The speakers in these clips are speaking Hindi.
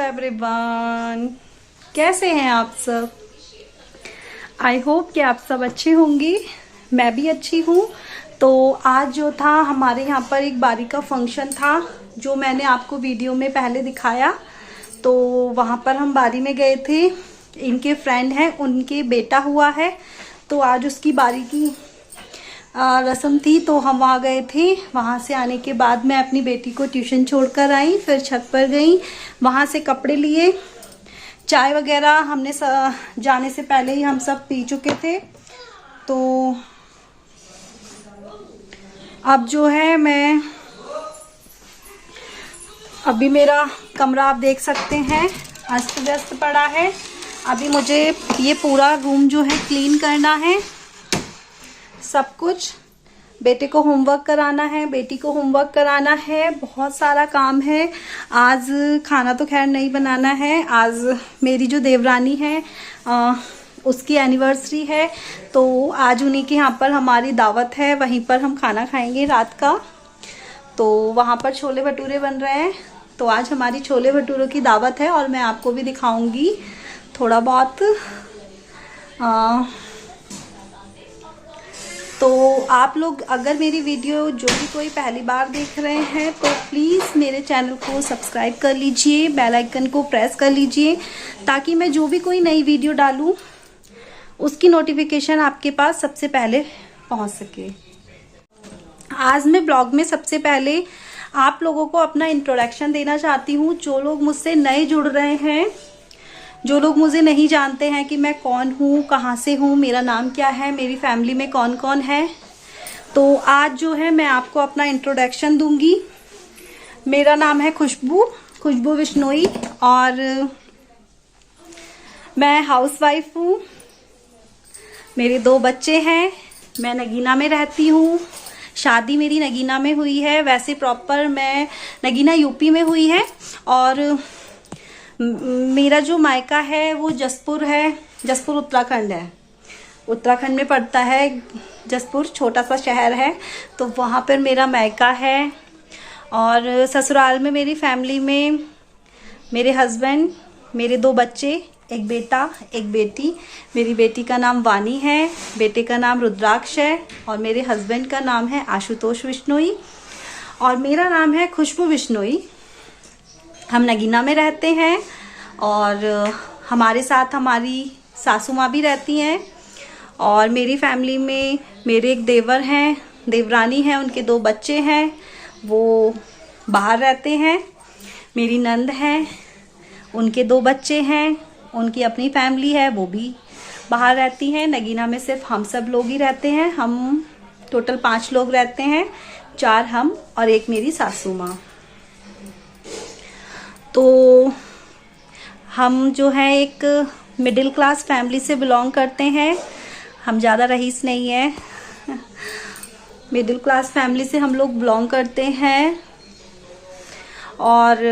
एवरीवन, कैसे हैं आप सब। आई होप कि आप सब अच्छे होंगे। मैं भी अच्छी हूँ। तो आज जो था हमारे यहाँ पर एक बारी का फंक्शन था जो मैंने आपको वीडियो में पहले दिखाया। तो वहाँ पर हम बारी में गए थे। इनके फ्रेंड हैं, उनके बेटा हुआ है, तो आज उसकी बारी की रस्म थी, तो हम वहाँ गए थे। वहाँ से आने के बाद मैं अपनी बेटी को ट्यूशन छोड़कर आई, फिर छत पर गई, वहाँ से कपड़े लिए, चाय वगैरह हमने जाने से पहले ही हम सब पी चुके थे। तो अब जो है मैं अभी मेरा कमरा आप देख सकते हैं अस्त व्यस्त पड़ा है। अभी मुझे ये पूरा रूम जो है क्लीन करना है, सब कुछ। बेटे को होमवर्क कराना है, बेटी को होमवर्क कराना है, बहुत सारा काम है। आज खाना तो खैर नहीं बनाना है। आज मेरी जो देवरानी है उसकी एनिवर्सरी है, तो आज उन्हीं के यहाँ पर हमारी दावत है, वहीं पर हम खाना खाएंगे रात का। तो वहाँ पर छोले भटूरे बन रहे हैं, तो आज हमारी छोले भटूरों की दावत है और मैं आपको भी दिखाऊंगी थोड़ा बहुत। तो आप लोग अगर मेरी वीडियो जो भी कोई पहली बार देख रहे हैं तो प्लीज़ मेरे चैनल को सब्सक्राइब कर लीजिए, बेल आइकन को प्रेस कर लीजिए, ताकि मैं जो भी कोई नई वीडियो डालूं उसकी नोटिफिकेशन आपके पास सबसे पहले पहुंच सके। आज मैं ब्लॉग में सबसे पहले आप लोगों को अपना इंट्रोडक्शन देना चाहती हूँ। जो लोग मुझसे नए जुड़ रहे हैं, जो लोग मुझे नहीं जानते हैं कि मैं कौन हूँ, कहाँ से हूँ, मेरा नाम क्या है, मेरी फैमिली में कौन कौन है, तो आज जो है मैं आपको अपना इंट्रोडक्शन दूंगी। मेरा नाम है खुशबू बिश्नोई और मैं हाउसवाइफ हूँ। मेरे 2 बच्चे हैं। मैं नगीना में रहती हूँ। शादी मेरी नगीना में हुई है। वैसे प्रॉपर मैं नगीना यूपी में हुई है और मेरा जो मायका है वो जसपुर है। जसपुर उत्तराखंड है, उत्तराखंड में पड़ता है। जसपुर छोटा सा शहर है, तो वहाँ पर मेरा मायका है। और ससुराल में मेरी फैमिली में मेरे हस्बैंड, मेरे 2 बच्चे, एक बेटा एक बेटी। मेरी बेटी का नाम वानी है, बेटे का नाम रुद्राक्ष है और मेरे हस्बैंड का नाम है आशुतोष बिश्नोई और मेरा नाम है खुशबू बिश्नोई। हम नगीना में रहते हैं और हमारे साथ हमारी सासू माँ भी रहती हैं। और मेरी फैमिली में मेरे एक देवर हैं, देवरानी हैं, उनके 2 बच्चे हैं, वो बाहर रहते हैं। मेरी नंद हैं, उनके 2 बच्चे हैं, उनकी अपनी फैमिली है, वो भी बाहर रहती हैं। नगीना में सिर्फ हम सब लोग ही रहते हैं। हम टोटल 5 लोग रहते हैं, 4 हम और 1 मेरी सासू माँ। तो हम जो है एक मिडिल क्लास फैमिली से बिलोंग करते हैं। हम ज़्यादा रईस नहीं है, मिडिल क्लास फैमिली से हम लोग बिलोंग करते हैं। और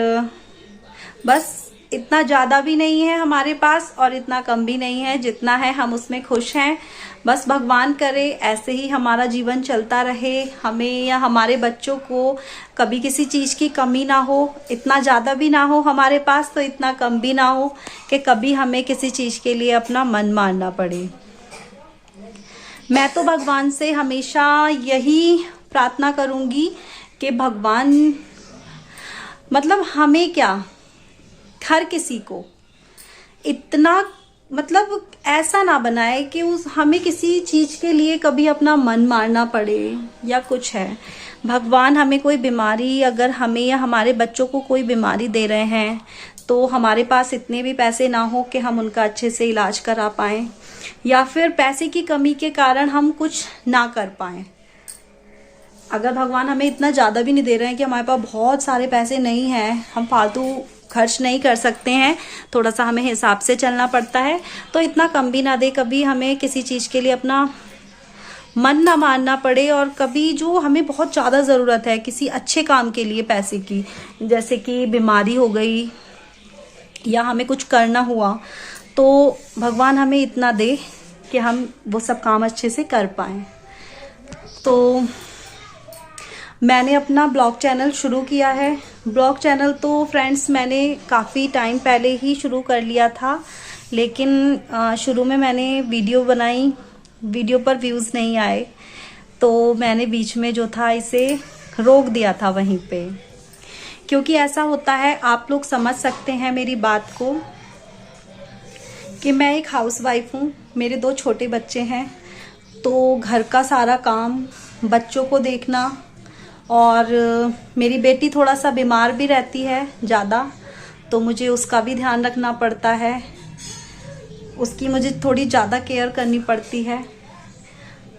बस इतना ज़्यादा भी नहीं है हमारे पास और इतना कम भी नहीं है, जितना है हम उसमें खुश हैं। बस भगवान करे ऐसे ही हमारा जीवन चलता रहे, हमें या हमारे बच्चों को कभी किसी चीज़ की कमी ना हो। इतना ज़्यादा भी ना हो हमारे पास, तो इतना कम भी ना हो कि कभी हमें किसी चीज़ के लिए अपना मन मारना पड़े। मैं तो भगवान से हमेशा यही प्रार्थना करूँगी कि भगवान मतलब हमें क्या, हर किसी को इतना मतलब ऐसा ना बनाए कि हमें किसी चीज़ के लिए कभी अपना मन मारना पड़े या कुछ है। भगवान हमें कोई बीमारी, अगर हमें या हमारे बच्चों को कोई बीमारी दे रहे हैं, तो हमारे पास इतने भी पैसे ना हो कि हम उनका अच्छे से इलाज करा पाएँ, या फिर पैसे की कमी के कारण हम कुछ ना कर पाएँ। अगर भगवान हमें इतना ज़्यादा भी नहीं दे रहे हैं कि हमारे पास बहुत सारे पैसे नहीं हैं, हम फालतू खर्च नहीं कर सकते हैं, थोड़ा सा हमें हिसाब से चलना पड़ता है, तो इतना कम भी ना दे, कभी हमें किसी चीज़ के लिए अपना मन ना मारना पड़े। और कभी जो हमें बहुत ज़्यादा ज़रूरत है किसी अच्छे काम के लिए पैसे की, जैसे कि बीमारी हो गई या हमें कुछ करना हुआ, तो भगवान हमें इतना दे कि हम वो सब काम अच्छे से कर पाएँ। तो मैंने अपना ब्लॉग चैनल शुरू किया है। ब्लॉग चैनल तो फ्रेंड्स मैंने काफ़ी टाइम पहले ही शुरू कर लिया था, लेकिन शुरू में मैंने वीडियो बनाई, वीडियो पर व्यूज़ नहीं आए, तो मैंने बीच में जो था इसे रोक दिया था वहीं पे। क्योंकि ऐसा होता है, आप लोग समझ सकते हैं मेरी बात को, कि मैं एक हाउसवाइफ हूँ, मेरे 2 छोटे बच्चे हैं, तो घर का सारा काम, बच्चों को देखना, और मेरी बेटी थोड़ा सा बीमार भी रहती है ज़्यादा, तो मुझे उसका भी ध्यान रखना पड़ता है, उसकी मुझे थोड़ी ज़्यादा केयर करनी पड़ती है।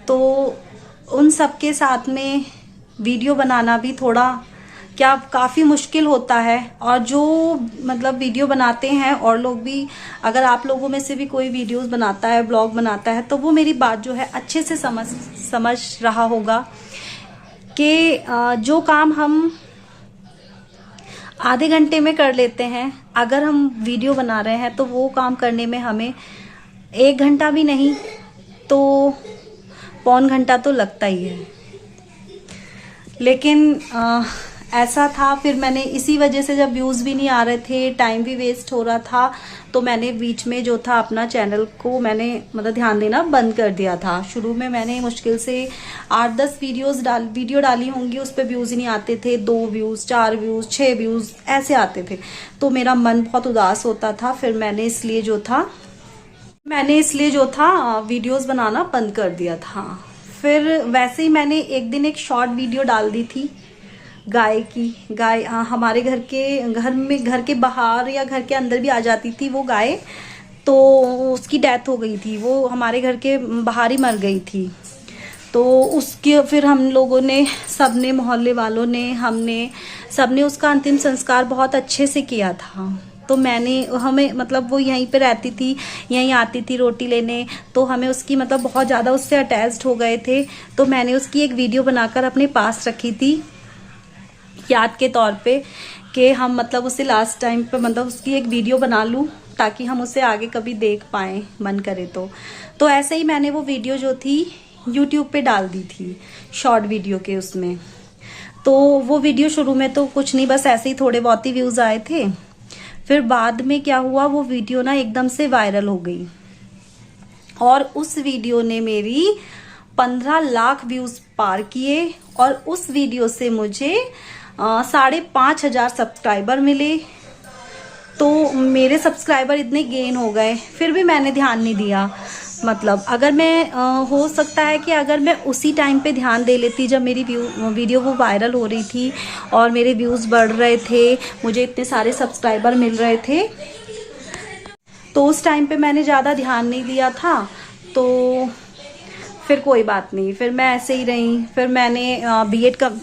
तो उन सब के साथ में वीडियो बनाना भी थोड़ा क्या काफ़ी मुश्किल होता है। और जो मतलब वीडियो बनाते हैं और लोग भी, अगर आप लोगों में से भी कोई वीडियोस बनाता है, ब्लॉग बनाता है, तो वो मेरी बात जो है अच्छे से समझ रहा होगा कि जो काम हम आधे घंटे में कर लेते हैं, अगर हम वीडियो बना रहे हैं तो वो काम करने में हमें 1 घंटा भी नहीं तो पौन घंटा तो लगता ही है। लेकिन ऐसा था, फिर मैंने इसी वजह से, जब व्यूज़ भी नहीं आ रहे थे, टाइम भी वेस्ट हो रहा था, तो मैंने बीच में जो था अपना चैनल को मैंने मतलब ध्यान देना बंद कर दिया था। शुरू में मैंने मुश्किल से 8-10 वीडियो डाली होंगी, उस पर व्यूज़ ही नहीं आते थे, 2 व्यूज़, 4 व्यूज़, 6 व्यूज़ ऐसे आते थे, तो मेरा मन बहुत उदास होता था। फिर मैंने इसलिए जो था वीडियोज़ बनाना बंद कर दिया था। फिर वैसे ही मैंने एक दिन एक शॉर्ट वीडियो डाल दी थी गाय हमारे घर के बाहर या घर के अंदर भी आ जाती थी वो गाय, तो उसकी डेथ हो गई थी, वो हमारे घर के बाहर ही मर गई थी। तो उसके फिर हम लोगों ने, सबने, मोहल्ले वालों ने, सबने उसका अंतिम संस्कार बहुत अच्छे से किया था। तो हमें मतलब वो यहीं पे रहती थी, यहीं आती थी रोटी लेने, तो हमें उसकी मतलब बहुत ज़्यादा उससे अटैच्ड हो गए थे। तो मैंने उसकी एक वीडियो बनाकर अपने पास रखी थी याद के तौर पे, कि हम मतलब उसे लास्ट टाइम पे मतलब उसकी एक वीडियो बना लूँ, ताकि हम उसे आगे कभी देख पाएँ, मन करे तो ऐसे ही मैंने वो वीडियो जो थी यूट्यूब पे डाल दी थी, शॉर्ट वीडियो के उसमें। तो वो वीडियो शुरू में तो कुछ नहीं, बस ऐसे ही थोड़े बहुत ही व्यूज़ आए थे। फिर बाद में क्या हुआ, वो वीडियो ना एकदम से वायरल हो गई, और उस वीडियो ने मेरी 15 लाख व्यूज़ पार किए, और उस वीडियो से मुझे 5,500 सब्सक्राइबर मिले। तो मेरे सब्सक्राइबर इतने गेन हो गए, फिर भी मैंने ध्यान नहीं दिया। मतलब अगर मैं हो सकता है कि अगर मैं उसी टाइम पे ध्यान दे लेती, जब मेरी वीडियो वो वायरल हो रही थी और मेरे व्यूज़ बढ़ रहे थे, मुझे इतने सारे सब्सक्राइबर मिल रहे थे, तो उस टाइम पे मैंने ज़्यादा ध्यान नहीं दिया था, तो फिर कोई बात नहीं, फिर मैं ऐसे ही रही। फिर मैंने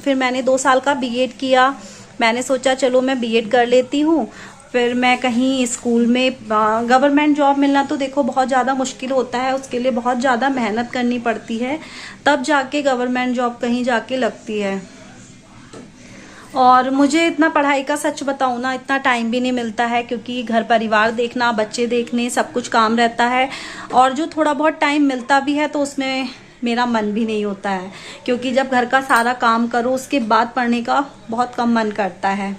फिर मैंने 2 साल का बीएड किया। मैंने सोचा चलो मैं बीएड कर लेती हूँ। फिर मैं कहीं स्कूल में, गवर्नमेंट जॉब मिलना तो देखो बहुत ज़्यादा मुश्किल होता है, उसके लिए बहुत ज़्यादा मेहनत करनी पड़ती है, तब जाके गवर्नमेंट जॉब कहीं जाके लगती है। और मुझे इतना पढ़ाई का, सच बताऊँ ना, इतना टाइम भी नहीं मिलता है, क्योंकि घर परिवार देखना, बच्चे देखने, सब कुछ काम रहता है। और जो थोड़ा बहुत टाइम मिलता भी है तो उसमें मेरा मन भी नहीं होता है, क्योंकि जब घर का सारा काम करो उसके बाद पढ़ने का बहुत कम मन करता है।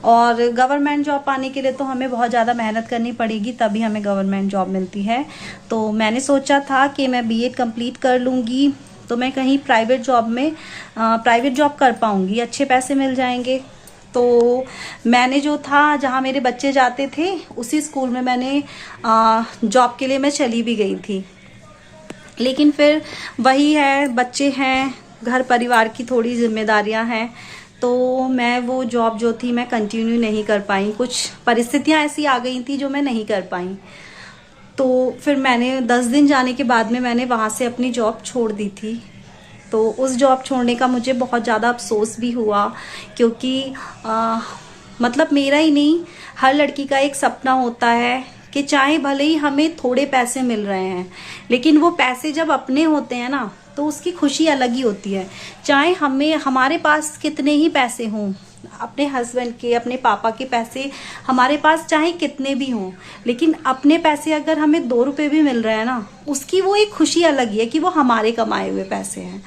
और गवर्नमेंट जॉब पाने के लिए तो हमें बहुत ज़्यादा मेहनत करनी पड़ेगी, तभी हमें गवर्नमेंट जॉब मिलती है। तो मैंने सोचा था कि मैं बीएड कंप्लीट कर लूँगी तो मैं कहीं प्राइवेट जॉब कर पाऊँगी, अच्छे पैसे मिल जाएंगे। तो मैंने जो था, जहाँ मेरे बच्चे जाते थे उसी स्कूल में मैंने जॉब के लिए मैं चली भी गई थी। लेकिन फिर वही है, बच्चे हैं, घर परिवार की थोड़ी जिम्मेदारियां हैं, तो मैं वो जॉब जो थी मैं कंटिन्यू नहीं कर पाई। कुछ परिस्थितियां ऐसी आ गई थी जो मैं नहीं कर पाई। तो फिर मैंने 10 दिन जाने के बाद में मैंने वहाँ से अपनी जॉब छोड़ दी थी। तो उस जॉब छोड़ने का मुझे बहुत ज़्यादा अफसोस भी हुआ, क्योंकि मतलब मेरा ही नहीं, हर लड़की का एक सपना होता है कि चाहे भले ही हमें थोड़े पैसे मिल रहे हैं, लेकिन वो पैसे जब अपने होते हैं ना तो उसकी खुशी अलग ही होती है। चाहे हमारे पास कितने ही पैसे हों, अपने हस्बैंड के, अपने पापा के पैसे हमारे पास चाहे कितने भी हों, लेकिन अपने पैसे अगर हमें 2 रुपए भी मिल रहे हैं ना, उसकी वो एक खुशी अलग ही है कि वो हमारे कमाए हुए पैसे हैं।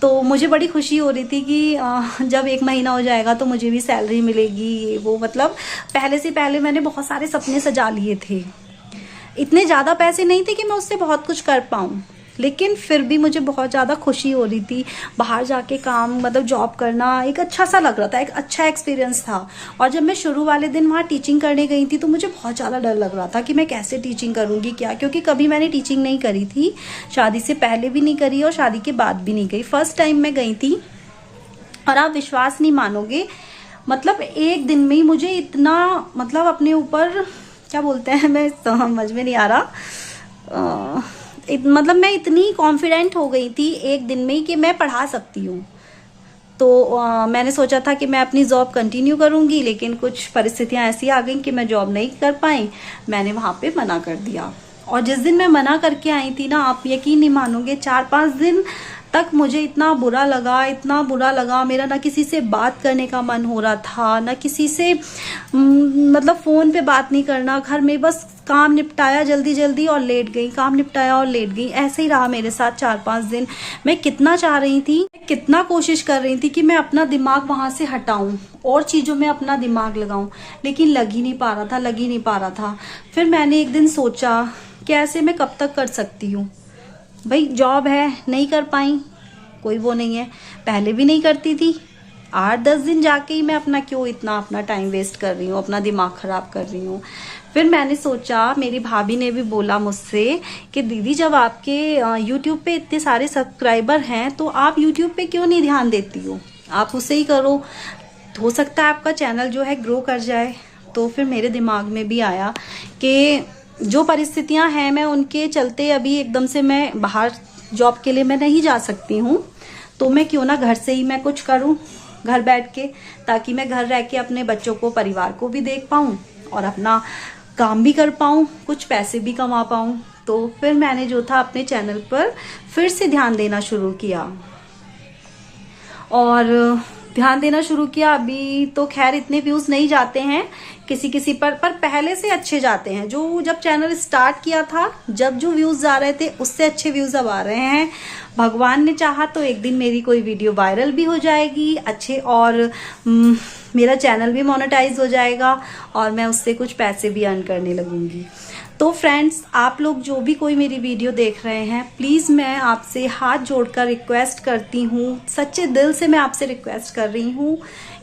तो मुझे बड़ी खुशी हो रही थी कि जब 1 महीना हो जाएगा तो मुझे भी सैलरी मिलेगी, ये वो। मतलब पहले से पहले मैंने बहुत सारे सपने सजा लिए थे। इतने ज़्यादा पैसे नहीं थे कि मैं उससे बहुत कुछ कर पाऊँ, लेकिन फिर भी मुझे बहुत ज़्यादा खुशी हो रही थी। बाहर जाके काम, मतलब जॉब करना एक अच्छा सा लग रहा था, एक अच्छा एक्सपीरियंस था। और जब मैं शुरू वाले दिन वहाँ टीचिंग करने गई थी तो मुझे बहुत ज़्यादा डर लग रहा था कि मैं कैसे टीचिंग करूँगी, क्या, क्योंकि कभी मैंने टीचिंग नहीं करी थी। शादी से पहले भी नहीं करी और शादी के बाद भी नहीं गई। फर्स्ट टाइम मैं गई थी और आप विश्वास नहीं मानोगे, मतलब 1 दिन में ही मुझे इतना, मतलब अपने ऊपर क्या बोलते हैं, मैं समझ में नहीं आ रहा, मतलब मैं इतनी कॉन्फिडेंट हो गई थी 1 दिन में ही कि मैं पढ़ा सकती हूँ। तो मैंने सोचा था कि मैं अपनी जॉब कंटिन्यू करूँगी, लेकिन कुछ परिस्थितियाँ ऐसी आ गई कि मैं जॉब नहीं कर पाई। मैंने वहाँ पे मना कर दिया। और जिस दिन मैं मना करके आई थी ना, आप यकीन नहीं मानोगे, 4-5 दिन तक मुझे इतना बुरा लगा, इतना बुरा लगा। मेरा ना किसी से बात करने का मन हो रहा था, ना किसी से मतलब फ़ोन पे बात नहीं करना। घर में बस काम निपटाया जल्दी जल्दी और लेट गई, काम निपटाया और लेट गई। ऐसे ही रहा मेरे साथ 4-5 दिन। मैं कितना चाह रही थी, कितना कोशिश कर रही थी कि मैं अपना दिमाग वहां से हटाऊं और चीज़ों में अपना दिमाग लगाऊं, लेकिन लग ही नहीं पा रहा था, लग ही नहीं पा रहा था। फिर मैंने एक दिन सोचा कि ऐसे मैं कब तक कर सकती हूँ। भाई जॉब है, नहीं कर पाई, कोई वो नहीं है, पहले भी नहीं करती थी। 8-10 दिन जाके ही मैं अपना क्यों इतना अपना टाइम वेस्ट कर रही हूँ, अपना दिमाग खराब कर रही हूँ। फिर मैंने सोचा, मेरी भाभी ने भी बोला मुझसे कि दीदी जब आपके YouTube पे इतने सारे सब्सक्राइबर हैं तो आप YouTube पे क्यों नहीं ध्यान देती हो, आप उसे ही करो, हो सकता है आपका चैनल जो है ग्रो कर जाए। तो फिर मेरे दिमाग में भी आया कि जो परिस्थितियां हैं, मैं उनके चलते अभी एकदम से मैं बाहर जॉब के लिए मैं नहीं जा सकती हूँ, तो मैं क्यों ना घर से ही मैं कुछ करूँ, घर बैठ के, ताकि मैं घर रह के अपने बच्चों को, परिवार को भी देख पाऊँ और अपना काम भी कर पाऊँ, कुछ पैसे भी कमा पाऊँ। तो फिर मैंने जो था अपने चैनल पर फिर से ध्यान देना शुरू किया और ध्यान देना शुरू किया। अभी तो खैर इतने व्यूज नहीं जाते हैं किसी किसी पर पहले से अच्छे जाते हैं। जो जब चैनल स्टार्ट किया था, जब जो व्यूज जा रहे थे उससे अच्छे व्यूज अब आ रहे हैं। भगवान ने चाहा तो एक दिन मेरी कोई वीडियो वायरल भी हो जाएगी अच्छे, और मेरा चैनल भी मोनेटाइज हो जाएगा और मैं उससे कुछ पैसे भी अर्न करने लगूंगी। तो फ्रेंड्स, आप लोग जो भी कोई मेरी वीडियो देख रहे हैं, प्लीज़ मैं आपसे हाथ जोड़कर रिक्वेस्ट करती हूँ, सच्चे दिल से मैं आपसे रिक्वेस्ट कर रही हूँ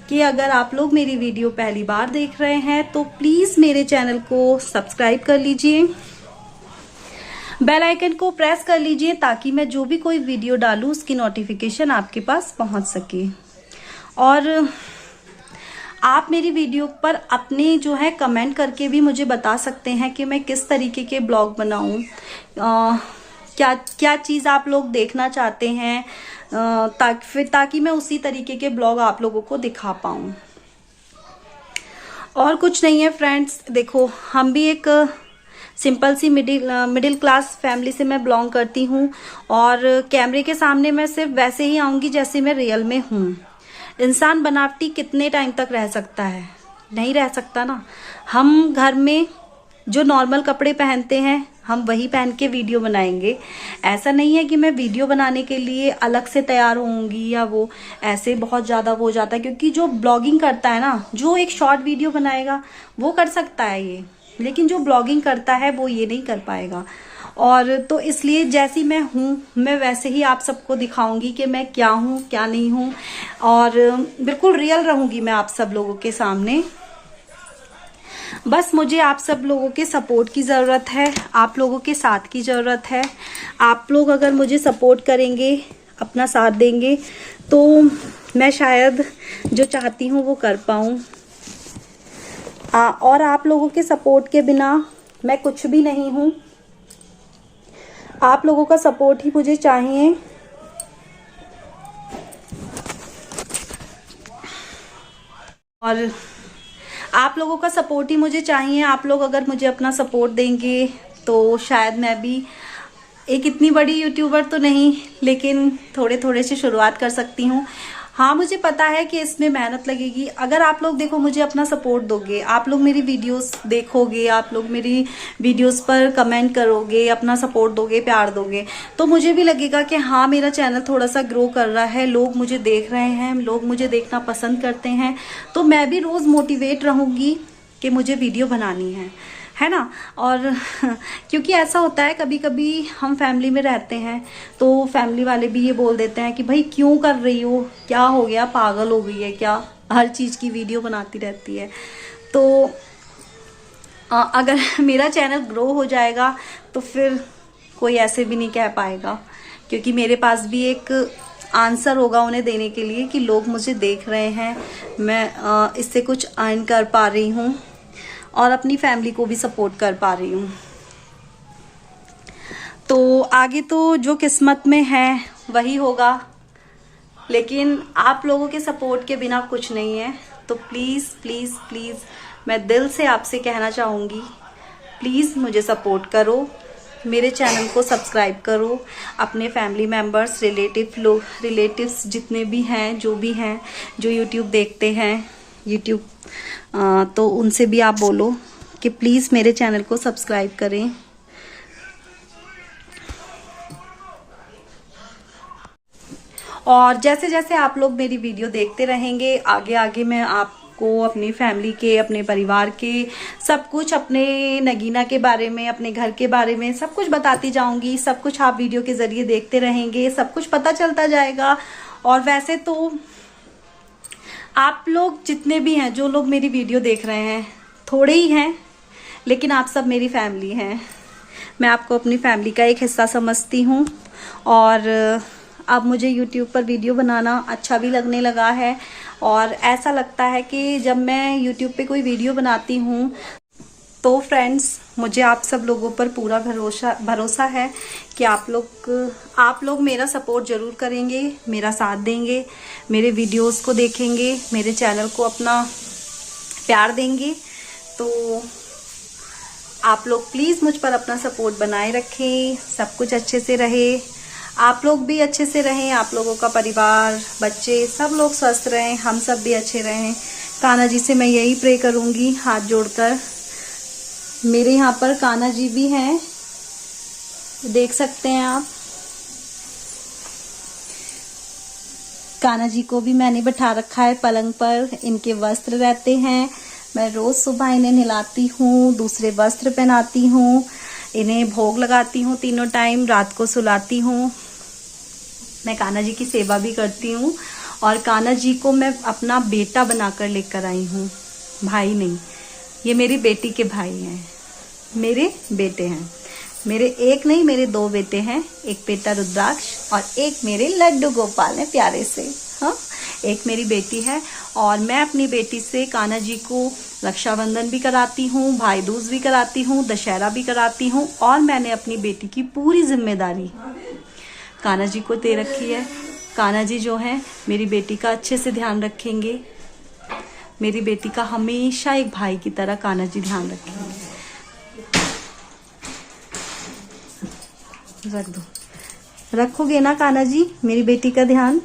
कि अगर आप लोग मेरी वीडियो पहली बार देख रहे हैं तो प्लीज़ मेरे चैनल को सब्सक्राइब कर लीजिए, बेल आइकन को प्रेस कर लीजिए, ताकि मैं जो भी कोई वीडियो डालूँ उसकी नोटिफिकेशन आपके पास पहुँच सके। और आप मेरी वीडियो पर अपने जो है कमेंट करके भी मुझे बता सकते हैं कि मैं किस तरीके के ब्लॉग बनाऊं, क्या क्या चीज़ आप लोग देखना चाहते हैं, ताकि मैं उसी तरीके के ब्लॉग आप लोगों को दिखा पाऊं। और कुछ नहीं है फ्रेंड्स, देखो हम भी एक सिंपल सी मिडिल क्लास फैमिली से मैं बिलोंग करती हूँ, और कैमरे के सामने मैं सिर्फ वैसे ही आऊँगी जैसे मैं रियल में हूँ। इंसान बनावटी कितने टाइम तक रह सकता है, नहीं रह सकता ना। हम घर में जो नॉर्मल कपड़े पहनते हैं हम वही पहन के वीडियो बनाएंगे। ऐसा नहीं है कि मैं वीडियो बनाने के लिए अलग से तैयार होंगी या वो ऐसे बहुत ज़्यादा वो जाता है, क्योंकि जो ब्लॉगिंग करता है ना, जो एक शॉर्ट वीडियो बनाएगा वो कर सकता है ये, लेकिन जो ब्लॉगिंग करता है वो ये नहीं कर पाएगा। और तो इसलिए जैसी मैं हूँ मैं वैसे ही आप सबको दिखाऊंगी कि मैं क्या हूँ क्या नहीं हूँ, और बिल्कुल रियल रहूंगी मैं आप सब लोगों के सामने। बस मुझे आप सब लोगों के सपोर्ट की ज़रूरत है, आप लोगों के साथ की ज़रूरत है। आप लोग अगर मुझे सपोर्ट करेंगे, अपना साथ देंगे, तो मैं शायद जो चाहती हूँ वो कर पाऊँ। और आप लोगों के सपोर्ट के बिना मैं कुछ भी नहीं हूँ। आप लोगों का सपोर्ट ही मुझे चाहिए। और आप लोगों का सपोर्ट ही मुझे चाहिए। आप लोग अगर मुझे अपना सपोर्ट देंगे तो शायद मैं भी एक इतनी बड़ी यूट्यूबर तो नहीं, लेकिन थोड़े थोड़े से शुरुआत कर सकती हूँ। हाँ, मुझे पता है कि इसमें मेहनत लगेगी। अगर आप लोग देखो मुझे अपना सपोर्ट दोगे, आप लोग मेरी वीडियोस देखोगे, आप लोग मेरी वीडियोस पर कमेंट करोगे, अपना सपोर्ट दोगे, प्यार दोगे, तो मुझे भी लगेगा कि हाँ मेरा चैनल थोड़ा सा ग्रो कर रहा है, लोग मुझे देख रहे हैं, लोग मुझे देखना पसंद करते हैं, तो मैं भी रोज़ मोटिवेट रहूँगी कि मुझे वीडियो बनानी है ना। और क्योंकि ऐसा होता है कभी कभी हम फैमिली में रहते हैं तो फैमिली वाले भी ये बोल देते हैं कि भाई क्यों कर रही हो, क्या हो गया, पागल हो गई है क्या, हर चीज़ की वीडियो बनाती रहती है। तो अगर मेरा चैनल ग्रो हो जाएगा तो फिर कोई ऐसे भी नहीं कह पाएगा, क्योंकि मेरे पास भी एक आंसर होगा उन्हें देने के लिए कि लोग मुझे देख रहे हैं, मैं इससे कुछ अर्न कर पा रही हूँ और अपनी फैमिली को भी सपोर्ट कर पा रही हूँ। तो आगे तो जो किस्मत में है वही होगा, लेकिन आप लोगों के सपोर्ट के बिना कुछ नहीं है। तो प्लीज़ प्लीज़ प्लीज़ मैं दिल से आपसे कहना चाहूँगी, प्लीज़ मुझे सपोर्ट करो, मेरे चैनल को सब्सक्राइब करो, अपने फैमिली मेम्बर्स, रिलेटिव्स जितने भी हैं, जो भी हैं जो यूट्यूब देखते हैं, यूट्यूब तो उनसे भी आप बोलो कि प्लीज़ मेरे चैनल को सब्सक्राइब करें। और जैसे जैसे आप लोग मेरी वीडियो देखते रहेंगे, आगे आगे मैं आपको अपनी फैमिली के, अपने परिवार के सब कुछ, अपने नगीना के बारे में, अपने घर के बारे में सब कुछ बताती जाऊंगी। सब कुछ आप वीडियो के ज़रिए देखते रहेंगे, सब कुछ पता चलता जाएगा। और वैसे तो आप लोग जितने भी हैं, जो लोग मेरी वीडियो देख रहे हैं, थोड़े ही हैं, लेकिन आप सब मेरी फैमिली हैं। मैं आपको अपनी फैमिली का एक हिस्सा समझती हूँ। और अब मुझे YouTube पर वीडियो बनाना अच्छा भी लगने लगा है। और ऐसा लगता है कि जब मैं YouTube पे कोई वीडियो बनाती हूँ तो फ्रेंड्स, मुझे आप सब लोगों पर पूरा भरोसा है कि आप लोग मेरा सपोर्ट ज़रूर करेंगे, मेरा साथ देंगे, मेरे वीडियोस को देखेंगे, मेरे चैनल को अपना प्यार देंगे। तो आप लोग प्लीज़ मुझ पर अपना सपोर्ट बनाए रखें, सब कुछ अच्छे से रहे, आप लोग भी अच्छे से रहें, आप लोगों का परिवार, बच्चे, सब लोग स्वस्थ रहें, हम सब भी अच्छे रहें। कान्हा जी से मैं यही प्रे करूँगी हाथ जोड़कर। मेरे यहाँ पर कान्हा जी भी हैं, देख सकते हैं आप। कान्हा जी को भी मैंने बिठा रखा है पलंग पर, इनके वस्त्र रहते हैं, मैं रोज सुबह इन्हें नहलाती हूँ, दूसरे वस्त्र पहनाती हूँ, इन्हें भोग लगाती हूँ तीनों टाइम, रात को सुलाती हूँ। मैं कान्हा जी की सेवा भी करती हूँ। और कान्हा जी को मैं अपना बेटा बनाकर लेकर आई हूँ, भाई नहीं, ये मेरी बेटी के भाई हैं, मेरे बेटे हैं। मेरे एक नहीं, मेरे दो बेटे हैं, एक बेटा रुद्राक्ष और एक मेरे लड्डू गोपाल है प्यारे से। हाँ, एक मेरी बेटी है। और मैं अपनी बेटी से कान्हा जी को रक्षाबंधन भी कराती हूँ, भाई दूज भी कराती हूँ, दशहरा भी कराती हूँ। और मैंने अपनी बेटी की पूरी जिम्मेदारी कान्हा जी को दे रखी है। कान्हा जी जो हैं मेरी बेटी का अच्छे से ध्यान रखेंगे, मेरी बेटी का हमेशा एक भाई की तरह कान्हा जी ध्यान रखेंगे। रख दो, रखोगे ना कान्हा जी मेरी बेटी का ध्यान?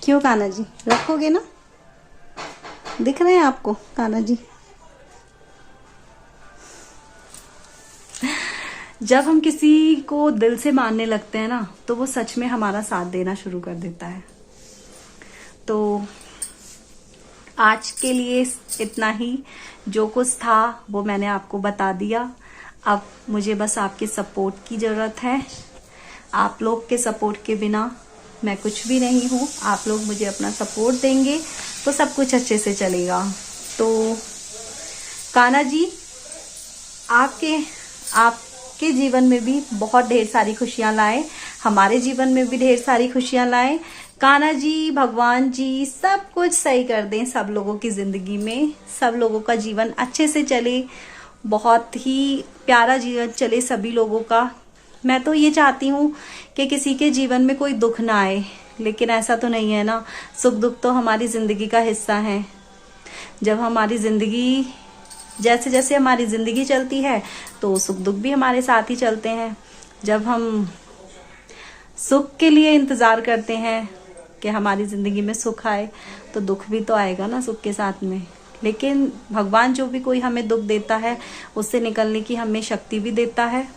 क्यों कान्हा जी, रखोगे ना? दिख रहे हैं आपको कान्हा जी? जब हम किसी को दिल से मानने लगते हैं ना, तो वो सच में हमारा साथ देना शुरू कर देता है। तो आज के लिए इतना ही, जो कुछ था वो मैंने आपको बता दिया। अब मुझे बस आपके सपोर्ट की ज़रूरत है। आप लोग के सपोर्ट के बिना मैं कुछ भी नहीं हूँ। आप लोग मुझे अपना सपोर्ट देंगे तो सब कुछ अच्छे से चलेगा। तो कान्हा जी आपके जीवन में भी बहुत ढेर सारी खुशियाँ लाए, हमारे जीवन में भी ढेर सारी खुशियाँ लाए। कान्हा जी, भगवान जी सब कुछ सही कर दें सब लोगों की ज़िंदगी में, सब लोगों का जीवन अच्छे से चले, बहुत ही प्यारा जीवन चले सभी लोगों का। मैं तो ये चाहती हूँ कि किसी के जीवन में कोई दुख ना आए, लेकिन ऐसा तो नहीं है ना। सुख दुख तो हमारी ज़िंदगी का हिस्सा है। जब हमारी ज़िंदगी, जैसे जैसे हमारी ज़िंदगी चलती है तो सुख दुख भी हमारे साथ ही चलते हैं। जब हम सुख के लिए इंतज़ार करते हैं कि हमारी ज़िंदगी में सुख आए, तो दुख भी तो आएगा ना सुख के साथ में। लेकिन भगवान जो भी कोई हमें दुख देता है उससे निकलने की हमें शक्ति भी देता है।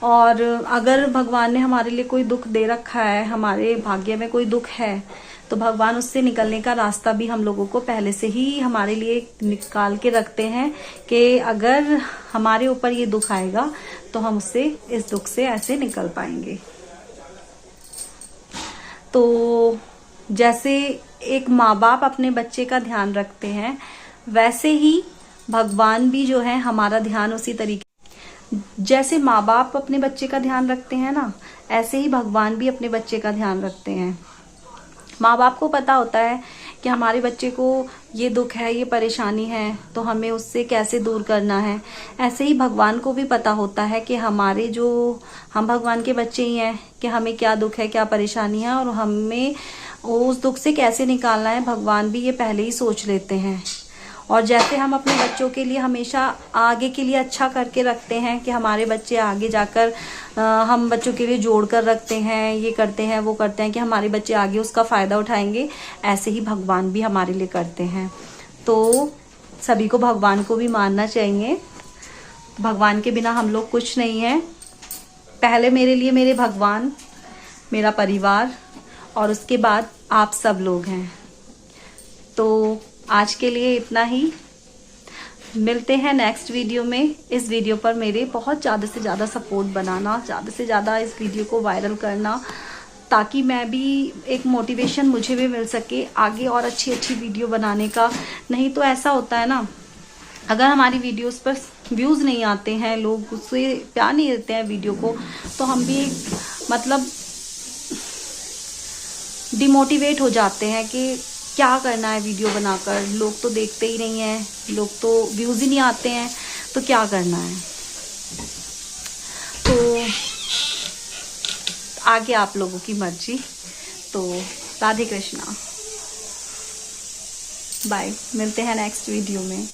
और अगर भगवान ने हमारे लिए कोई दुख दे रखा है, हमारे भाग्य में कोई दुख है, तो भगवान उससे निकलने का रास्ता भी हम लोगों को पहले से ही हमारे लिए निकाल के रखते हैं कि अगर हमारे ऊपर ये दुख आएगा तो हम उससे, इस दुख से ऐसे निकल पाएंगे। तो जैसे एक माँ बाप अपने बच्चे का ध्यान रखते हैं, वैसे ही भगवान भी जो है हमारा ध्यान उसी तरीके, जैसे माँ बाप अपने बच्चे का ध्यान रखते हैं ना, ऐसे ही भगवान भी अपने बच्चे का ध्यान रखते हैं। माँ बाप को पता होता है कि हमारे बच्चे को ये दुख है, ये परेशानी है, तो हमें उससे कैसे दूर करना है। ऐसे ही भगवान को भी पता होता है कि हमारे जो, हम भगवान के बच्चे ही हैं, कि हमें क्या दुख है, क्या परेशानी है और हमें उस दुख से कैसे निकालना है। भगवान भी ये पहले ही सोच लेते हैं। और जैसे हम अपने बच्चों के लिए हमेशा आगे के लिए अच्छा करके रखते हैं कि हमारे बच्चे आगे जाकर, हम बच्चों के लिए जोड़ कर रखते हैं, ये करते हैं, वो करते हैं कि हमारे बच्चे आगे उसका फ़ायदा उठाएंगे, ऐसे ही भगवान भी हमारे लिए करते हैं। तो सभी को भगवान को भी मानना चाहिए। भगवान के बिना हम लोग कुछ नहीं है। पहले मेरे लिए मेरे भगवान, मेरा परिवार और उसके बाद आप सब लोग हैं। तो आज के लिए इतना ही। मिलते हैं नेक्स्ट वीडियो में। इस वीडियो पर मेरे बहुत ज़्यादा से ज़्यादा सपोर्ट बनाना, ज़्यादा से ज़्यादा इस वीडियो को वायरल करना, ताकि मैं भी, एक मोटिवेशन मुझे भी मिल सके आगे और अच्छी अच्छी वीडियो बनाने का। नहीं तो ऐसा होता है ना, अगर हमारी वीडियोस पर व्यूज़ नहीं आते हैं, लोग उससे प्यार नहीं देते हैं वीडियो को, तो हम भी मतलब डिमोटिवेट हो जाते हैं कि क्या करना है वीडियो बनाकर, लोग तो देखते ही नहीं हैं, लोग तो व्यूज़ ही नहीं आते हैं, तो क्या करना है। तो आगे आप लोगों की मर्जी। तो राधे कृष्णा, बाय। मिलते हैं नेक्स्ट वीडियो में।